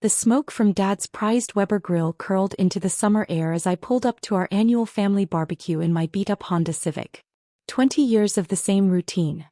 The smoke from Dad's prized Weber grill curled into the summer air as I pulled up to our annual family barbecue in my beat-up Honda Civic. 20 years of the same routine.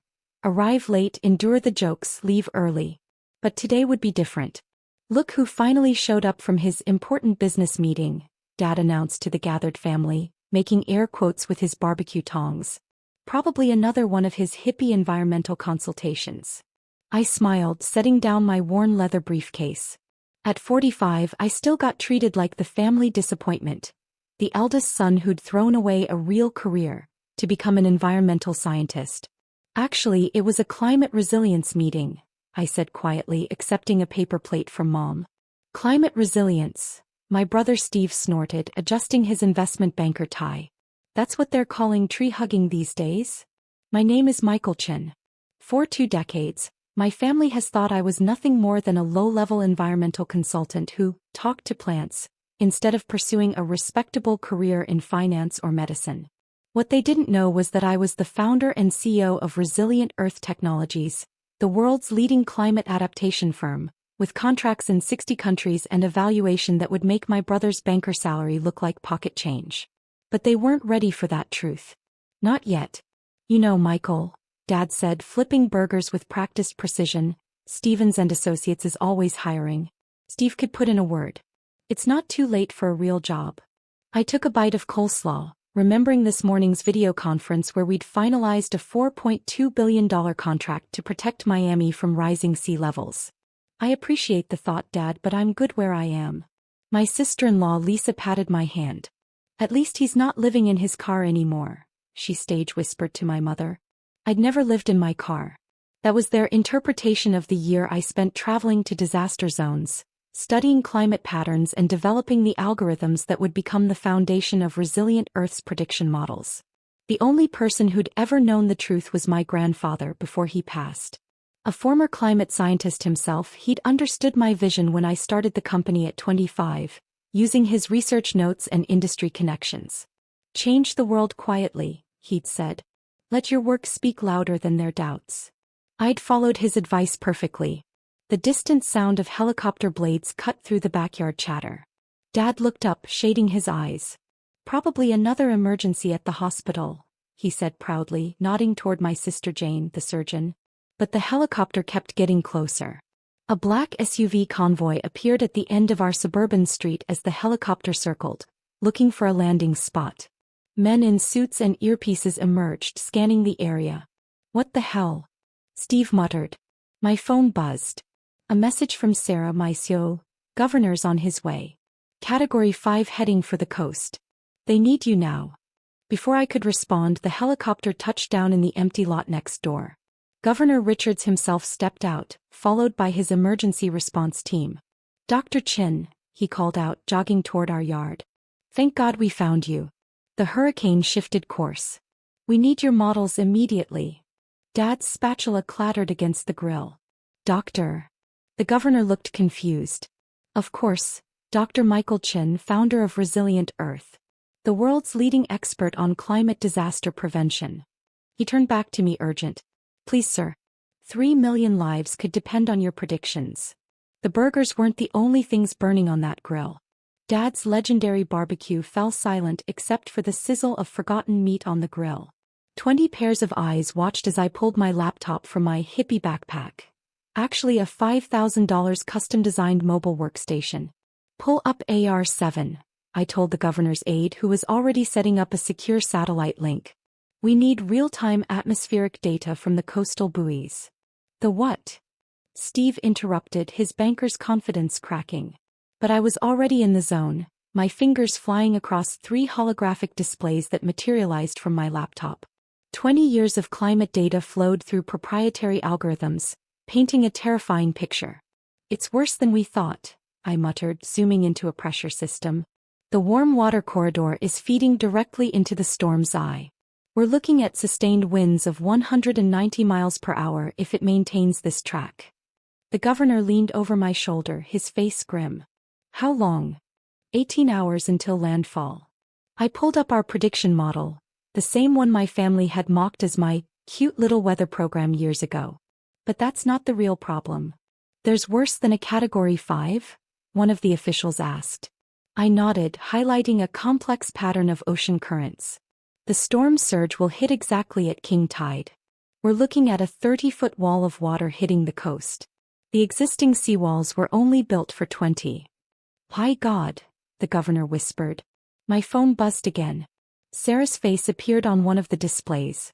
Arrive late, endure the jokes, leave early. But today would be different. Look who finally showed up from his important business meeting, Dad announced to the gathered family, making air quotes with his barbecue tongs. Probably another one of his hippie environmental consultations. I smiled, setting down my worn leather briefcase. At 45, I still got treated like the family disappointment. The eldest son who'd thrown away a real career to become an environmental scientist. Actually, it was a climate resilience meeting, I said quietly, accepting a paper plate from Mom. Climate resilience, my brother Steve snorted, adjusting his investment banker tie. That's what they're calling tree hugging these days? My name is Michael Chin. For 2 decades, my family has thought I was nothing more than a low-level environmental consultant who talked to plants, instead of pursuing a respectable career in finance or medicine. What they didn't know was that I was the founder and CEO of Resilient Earth Technologies, the world's leading climate adaptation firm, with contracts in 60 countries and a valuation that would make my brother's banker salary look like pocket change. But they weren't ready for that truth. Not yet. You know, Michael, Dad said, flipping burgers with practiced precision. Stevens and Associates is always hiring. Steve could put in a word. It's not too late for a real job. I took a bite of coleslaw, remembering this morning's video conference where we'd finalized a $4.2 billion contract to protect Miami from rising sea levels. I appreciate the thought, Dad, but I'm good where I am. My sister-in-law Lisa patted my hand. At least he's not living in his car anymore, she stage whispered to my mother. I'd never lived in my car. That was their interpretation of the year I spent traveling to disaster zones, studying climate patterns and developing the algorithms that would become the foundation of Resilient Earth's prediction models. The only person who'd ever known the truth was my grandfather before he passed. A former climate scientist himself, he'd understood my vision when I started the company at 25, using his research notes and industry connections. Change the world quietly, he'd said. Let your work speak louder than their doubts. I'd followed his advice perfectly. The distant sound of helicopter blades cut through the backyard chatter. Dad looked up, shading his eyes. Probably another emergency at the hospital, he said proudly, nodding toward my sister Jane, the surgeon. But the helicopter kept getting closer. A black SUV convoy appeared at the end of our suburban street as the helicopter circled, looking for a landing spot. Men in suits and earpieces emerged, scanning the area. What the hell? Steve muttered. My phone buzzed. A message from Sarah, my CEO. Governor's on his way. Category 5 heading for the coast. They need you now. Before I could respond, the helicopter touched down in the empty lot next door. Governor Richards himself stepped out, followed by his emergency response team. Dr. Chin, he called out, jogging toward our yard. Thank God we found you. The hurricane shifted course. We need your models immediately. Dad's spatula clattered against the grill. Doctor. The governor looked confused. Of course, Dr. Michael Chin, founder of Resilient Earth, the world's leading expert on climate disaster prevention. He turned back to me, urgent. Please, sir. 3 million lives could depend on your predictions. The burgers weren't the only things burning on that grill. Dad's legendary barbecue fell silent except for the sizzle of forgotten meat on the grill. 20 pairs of eyes watched as I pulled my laptop from my hippie backpack. Actually a $5,000 custom-designed mobile workstation. Pull up AR7, I told the governor's aide who was already setting up a secure satellite link. We need real-time atmospheric data from the coastal buoys. The what? Steve interrupted, his banker's confidence cracking. But I was already in the zone, my fingers flying across 3 holographic displays that materialized from my laptop. 20 years of climate data flowed through proprietary algorithms, painting a terrifying picture. It's worse than we thought, I muttered, zooming into a pressure system. The warm water corridor is feeding directly into the storm's eye. We're looking at sustained winds of 190 miles per hour if it maintains this track. The governor leaned over my shoulder, his face grim. How long? 18 hours until landfall. I pulled up our prediction model, the same one my family had mocked as my cute little weather program years ago. But that's not the real problem. There's worse than a Category 5? one of the officials asked. I nodded, highlighting a complex pattern of ocean currents. The storm surge will hit exactly at king tide. We're looking at a 30-foot wall of water hitting the coast. The existing seawalls were only built for 20. My God, the governor whispered. My phone buzzed again. Sarah's face appeared on one of the displays.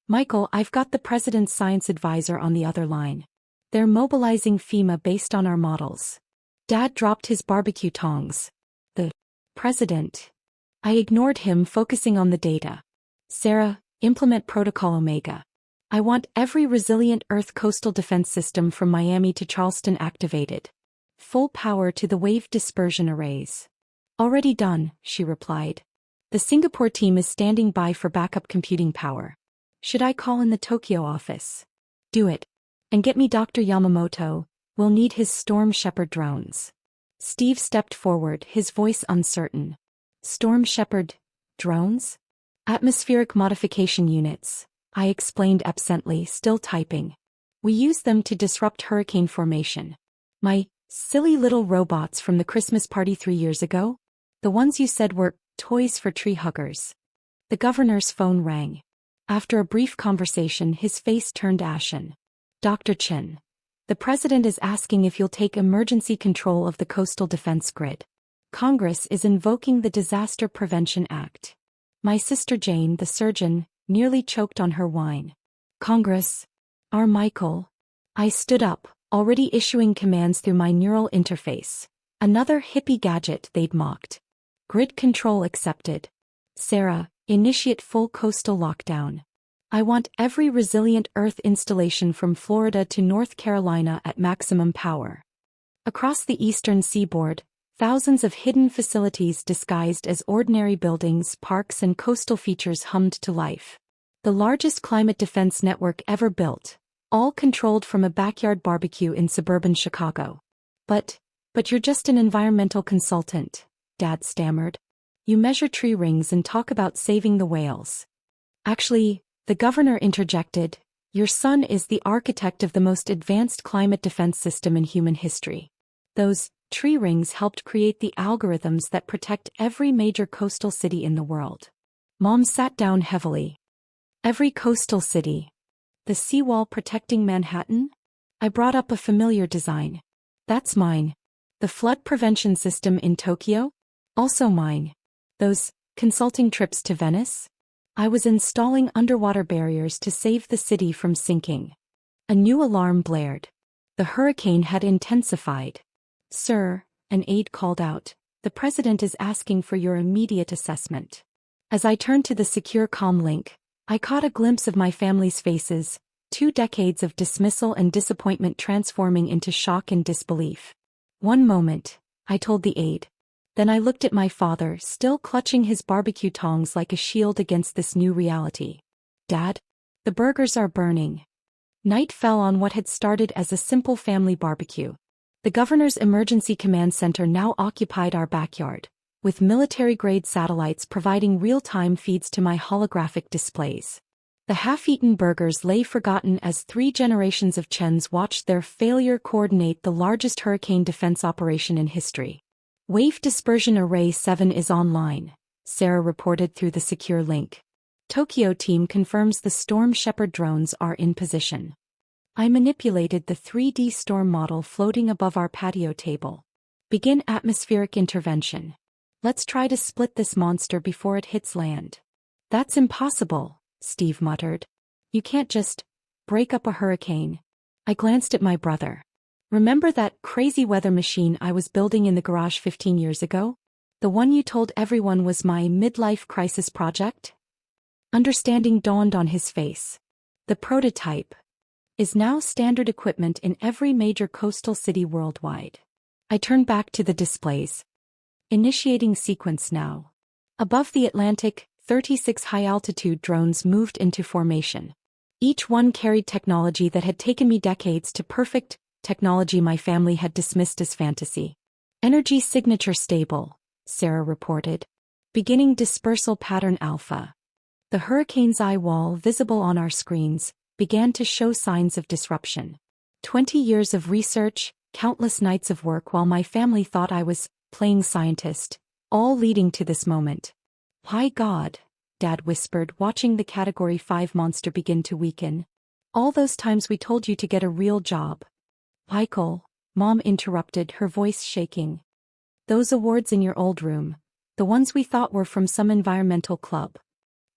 Michael, I've got the president's science advisor on the other line. They're mobilizing FEMA based on our models. Dad dropped his barbecue tongs. The president. I ignored him, focusing on the data. Sarah, implement Protocol Omega. I want every resilient Earth coastal defense system from Miami to Charleston activated. Full power to the wave dispersion arrays. Already done, she replied. The Singapore team is standing by for backup computing power. Should I call in the Tokyo office? Do it. And get me Dr. Yamamoto, we'll need his Storm Shepherd drones. Steve stepped forward, his voice uncertain. Storm Shepherd drones? Atmospheric modification units, I explained absently, still typing. We use them to disrupt hurricane formation. My silly little robots from the Christmas party 3 years ago? The ones you said were toys for tree huggers. The governor's phone rang. After a brief conversation, his face turned ashen. Dr. Chen. The president is asking if you'll take emergency control of the coastal defense grid. Congress is invoking the Disaster Prevention Act. My sister Jane, the surgeon, nearly choked on her wine. Congress? Our Michael? I stood up, already issuing commands through my neural interface. Another hippie gadget they'd mocked. Grid control accepted. Sarah, initiate full coastal lockdown. I want every resilient Earth installation from Florida to North Carolina at maximum power. Across the eastern seaboard, thousands of hidden facilities disguised as ordinary buildings, parks, and coastal features hummed to life. The largest climate defense network ever built, all controlled from a backyard barbecue in suburban Chicago. But you're just an environmental consultant, Dad stammered. You measure tree rings and talk about saving the whales. Actually, the governor interjected, your son is the architect of the most advanced climate defense system in human history. Those tree rings helped create the algorithms that protect every major coastal city in the world. Mom sat down heavily. Every coastal city. The seawall protecting Manhattan? I brought up a familiar design. That's mine. The flood prevention system in Tokyo? Also mine. Those consulting trips to Venice? I was installing underwater barriers to save the city from sinking. A new alarm blared. The hurricane had intensified. Sir, an aide called out, the president is asking for your immediate assessment. As I turned to the secure comm link, I caught a glimpse of my family's faces, 2 decades of dismissal and disappointment transforming into shock and disbelief. One moment, I told the aide. Then I looked at my father, still clutching his barbecue tongs like a shield against this new reality. Dad, the burgers are burning. Night fell on what had started as a simple family barbecue. The governor's emergency command center now occupied our backyard, with military-grade satellites providing real-time feeds to my holographic displays. The half-eaten burgers lay forgotten as 3 generations of Chens watched their failure coordinate the largest hurricane defense operation in history. Wave Dispersion Array 7 is online, Sarah reported through the secure link. Tokyo team confirms the Storm Shepherd drones are in position. I manipulated the 3D storm model floating above our patio table. Begin atmospheric intervention. Let's try to split this monster before it hits land. That's impossible, Steve muttered. You can't just break up a hurricane. I glanced at my brother. Remember that crazy weather machine I was building in the garage 15 years ago? The one you told everyone was my midlife crisis project? Understanding dawned on his face. The prototype is now standard equipment in every major coastal city worldwide. I turned back to the displays. Initiating sequence now. Above the Atlantic, 36 high-altitude drones moved into formation. Each one carried technology that had taken me decades to perfect, technology my family had dismissed as fantasy. Energy signature stable, Sarah reported. Beginning dispersal pattern alpha. The hurricane's eye wall, visible on our screens, began to show signs of disruption. 20 years of research, countless nights of work while my family thought I was playing scientist, all leading to this moment. "My God," Dad whispered, watching the Category 5 monster begin to weaken. "All those times we told you to get a real job." "Michael," Mom interrupted, her voice shaking. "Those awards in your old room, the ones we thought were from some environmental club."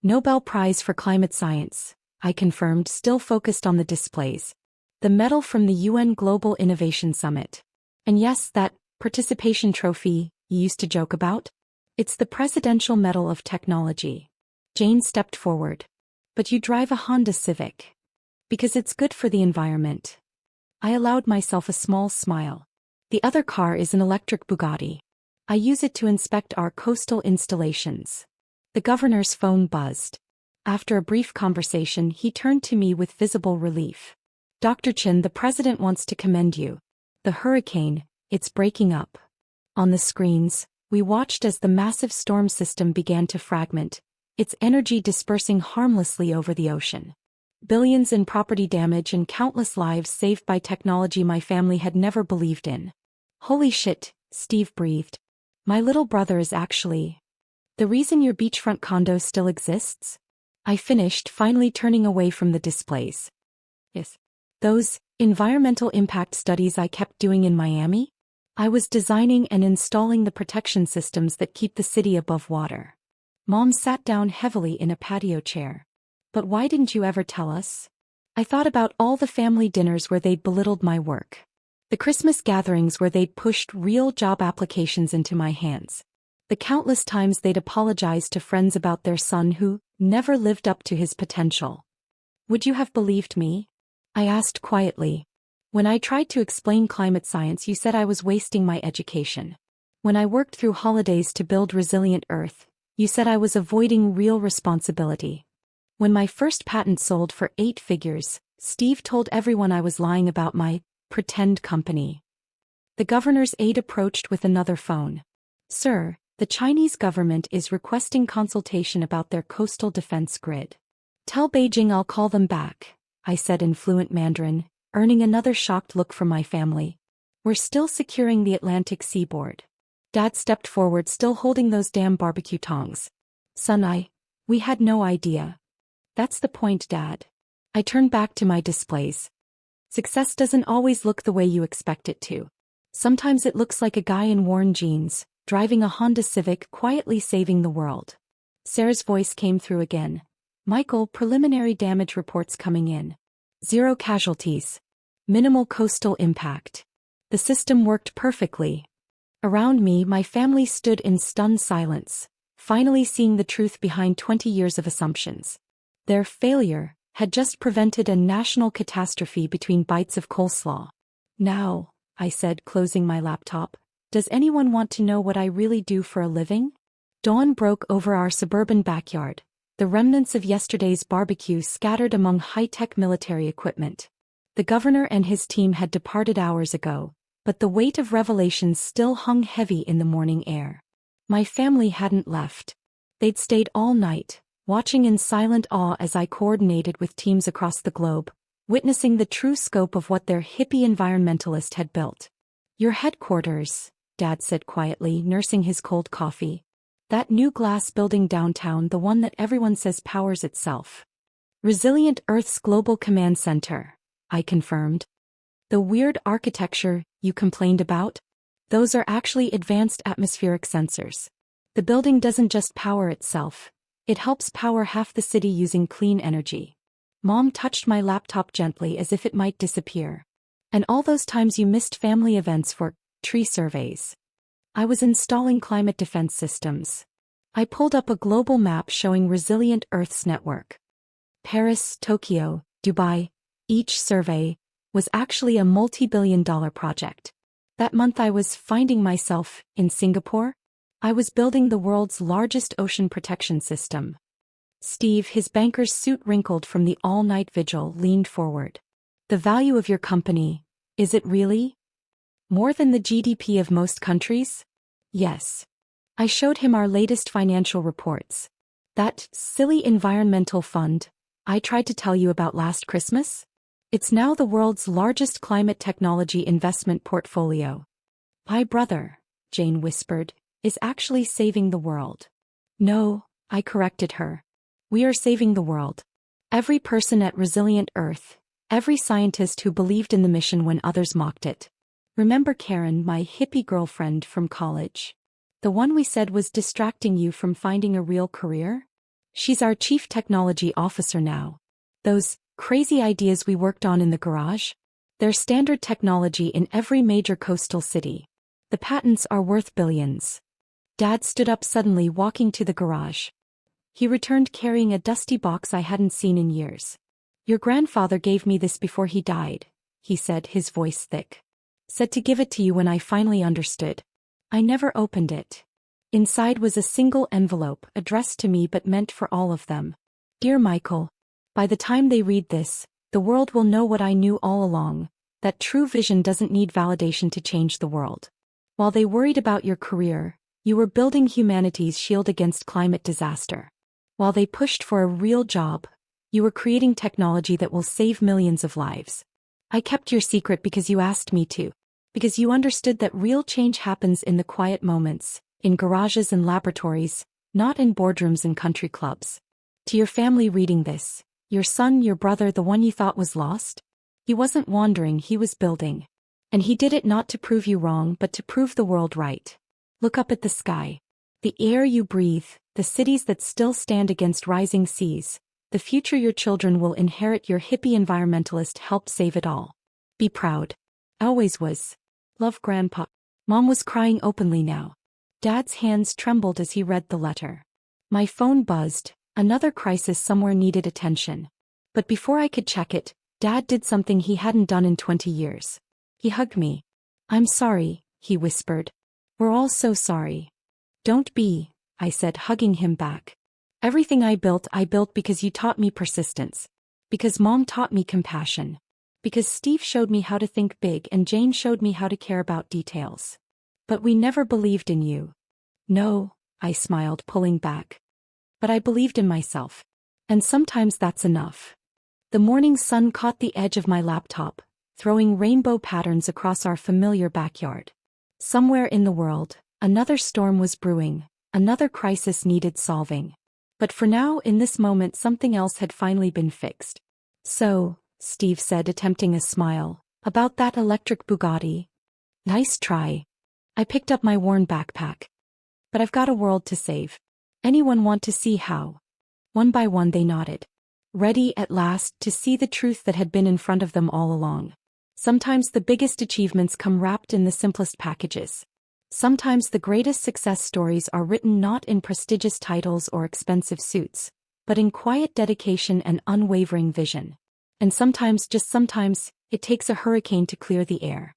"Nobel Prize for Climate Science," I confirmed, still focused on the displays. "The medal from the UN Global Innovation Summit. And yes, that participation trophy you used to joke about? It's the Presidential Medal of Technology." Jane stepped forward. "But you drive a Honda Civic. Because it's good for the environment." I allowed myself a small smile. "The other car is an electric Bugatti. I use it to inspect our coastal installations." The governor's phone buzzed. After a brief conversation, he turned to me with visible relief. "Dr. Chin, the president wants to commend you. The hurricane, it's breaking up." On the screens, we watched as the massive storm system began to fragment, its energy dispersing harmlessly over the ocean. Billions in property damage and countless lives saved by technology my family had never believed in. "Holy shit," Steve breathed. "My little brother is actually the reason your beachfront condo still exists?" I finished, finally turning away from the displays. "Yes. Those environmental impact studies I kept doing in Miami? I was designing and installing the protection systems that keep the city above water." Mom sat down heavily in a patio chair. "But why didn't you ever tell us?" I thought about all the family dinners where they'd belittled my work. The Christmas gatherings where they'd pushed real job applications into my hands. The countless times they'd apologized to friends about their son who never lived up to his potential. "Would you have believed me?" I asked quietly. "When I tried to explain climate science, you said I was wasting my education. When I worked through holidays to build resilient Earth, you said I was avoiding real responsibility. When my first patent sold for 8 figures, Steve told everyone I was lying about my pretend company." The governor's aide approached with another phone. "Sir, the Chinese government is requesting consultation about their coastal defense grid." "Tell Beijing I'll call them back," I said in fluent Mandarin, earning another shocked look from my family. "We're still securing the Atlantic seaboard." Dad stepped forward, still holding those damn barbecue tongs. "Son, we had no idea." "That's the point, Dad." I turned back to my displays. "Success doesn't always look the way you expect it to. Sometimes it looks like a guy in worn jeans, driving a Honda Civic, quietly saving the world." Sarah's voice came through again. "Michael, preliminary damage reports coming in. 0 casualties. Minimal coastal impact. The system worked perfectly." Around me, my family stood in stunned silence, finally seeing the truth behind 20 years of assumptions. Their failure had just prevented a national catastrophe between bites of coleslaw. "Now," I said, closing my laptop, "does anyone want to know what I really do for a living?" Dawn broke over our suburban backyard, the remnants of yesterday's barbecue scattered among high-tech military equipment. The governor and his team had departed hours ago, but the weight of revelations still hung heavy in the morning air. My family hadn't left. They'd stayed all night, watching in silent awe as I coordinated with teams across the globe, witnessing the true scope of what their hippie environmentalist had built. "Your headquarters," Dad said quietly, nursing his cold coffee. "That new glass building downtown, the one that everyone says powers itself." "Resilient Earth's Global Command Center," I confirmed. "The weird architecture you complained about? Those are actually advanced atmospheric sensors. The building doesn't just power itself. It helps power half the city using clean energy." Mom touched my laptop gently as if it might disappear. "And all those times you missed family events for tree surveys?" "I was installing climate defense systems." I pulled up a global map showing Resilient Earth's network. Paris, Tokyo, Dubai. Each survey was actually a multi-billion-dollar project. That month I was finding myself in Singapore. I was building the world's largest ocean protection system. Steve, his banker's suit wrinkled from the all-night vigil, leaned forward. "The value of your company, is it really more than the GDP of most countries?" "Yes." I showed him our latest financial reports. "That silly environmental fund I tried to tell you about last Christmas? It's now the world's largest climate technology investment portfolio. My brother, Jane whispered, is actually saving the world. No, I corrected her. We are saving the world. Every person at Resilient Earth, every scientist who believed in the mission when others mocked it. Remember Karen, my hippie girlfriend from college? The one we said was distracting you from finding a real career? She's our chief technology officer now. Those crazy ideas we worked on in the garage? They're standard technology in every major coastal city. The patents are worth billions. Dad stood up suddenly, walking to the garage. He returned carrying a dusty box I hadn't seen in years. Your grandfather gave me this before he died, he said, his voice thick. Said to give it to you when I finally understood. I never opened it. Inside was a single envelope addressed to me but meant for all of them. Dear Michael, by the time they read this, the world will know what I knew all along, that true vision doesn't need validation to change the world. While they worried about your career, you were building humanity's shield against climate disaster. While they pushed for a real job, you were creating technology that will save millions of lives. I kept your secret because you asked me to. Because you understood that real change happens in the quiet moments, in garages and laboratories, not in boardrooms and country clubs. To your family reading this, your son, your brother, the one you thought was lost? He wasn't wandering, he was building. And he did it not to prove you wrong but to prove the world right. Look up at the sky. The air you breathe, the cities that still stand against rising seas, the future your children will inherit. Your hippie environmentalist helped save it all. Be proud. Always was. Love, Grandpa. Mom was crying openly now. Dad's hands trembled as he read the letter. My phone buzzed. Another crisis somewhere needed attention. But before I could check it, Dad did something he hadn't done in 20 years. He hugged me. I'm sorry, he whispered. We're all so sorry. Don't be, I said, hugging him back. Everything I built because you taught me persistence. Because Mom taught me compassion. Because Steve showed me how to think big and Jane showed me how to care about details. But we never believed in you. No, I smiled, pulling back. But I believed in myself. And sometimes that's enough. The morning sun caught the edge of my laptop, throwing rainbow patterns across our familiar backyard. Somewhere in the world, another storm was brewing, another crisis needed solving. But for now, in this moment, something else had finally been fixed. So, Steve said, attempting a smile, about that electric Bugatti? Nice try. I picked up my worn backpack. But I've got a world to save. Anyone want to see how? One by one they nodded. Ready at last to see the truth that had been in front of them all along. Sometimes the biggest achievements come wrapped in the simplest packages. Sometimes the greatest success stories are written not in prestigious titles or expensive suits, but in quiet dedication and unwavering vision. And sometimes, just sometimes, it takes a hurricane to clear the air.